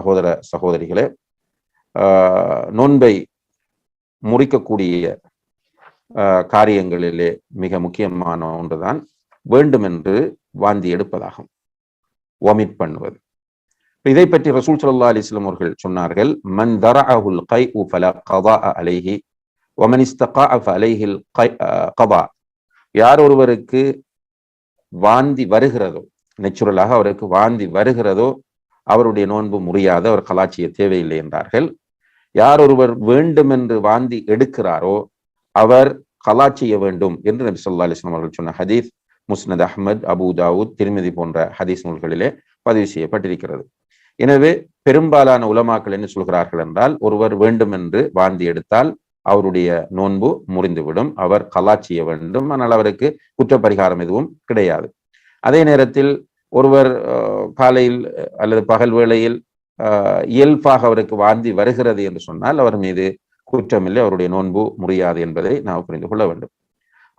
சகோதர சகோதரிகளே, நோன்பை முறிக்கக்கூடிய காரியங்களிலே மிக முக்கியமான ஒன்றுதான் வேண்டுமென்று வாந்தி எடுப்பதாகும், வாமிட் பண்ணுவது. இதை பற்றி ரசூல் ஸல்லல்லாஹு அலைஹி வஸல்லம் அவர்கள் சொன்னார்கள், மன் தரஅஹுல் கைஉ ஃபலா கதாஅ அலைஹி வமன் இஸ்தகாஅ ஃபஅலைஹில் கதா. யார் ஒருவருக்கு வாந்தி வருகிறதோ, நேச்சுரலாக அவருக்கு வாந்தி வருகிறதோ, அவருடைய நோன்பு முறியாது, அவர் கலாச்சிய தேவையில்லை என்றார்கள். யார் ஒருவர் வேண்டும் என்று வாந்தி எடுக்கிறாரோ அவர் கலா செய்ய வேண்டும் என்று நபி ஸல்லல்லாஹு அலைஹி வஸல்லம் அவர்கள் சொன்ன ஹதீஸ் முஸ்னத் அஹ்மத், அபூ தாவூத், திர்மிதி போன்ற ஹதீஸ் நூல்களிலே பதிவு செய்யப்பட்டிருக்கிறது. எனவே பெரும்பாலான உலமாக்கள் என்ன சொல்கிறார்கள் என்றால், ஒருவர் வேண்டும் என்று வாந்தி எடுத்தால் அவருடைய நோன்பு முறிந்துவிடும், அவர் கலா செய்ய வேண்டும், ஆனால் அவருக்கு குற்றப்பரிகாரம் எதுவும் கிடையாது. அதே நேரத்தில் ஒருவர் காலையில் அல்லது பகல் வேளையில் இயல்பாக அவருக்கு வாந்தி வருகிறது என்று சொன்னால் அவர் மீது குற்றமில்லை, அவருடைய நோன்பு முறியாது என்பதை நாம் புரிந்து கொள்ள வேண்டும்.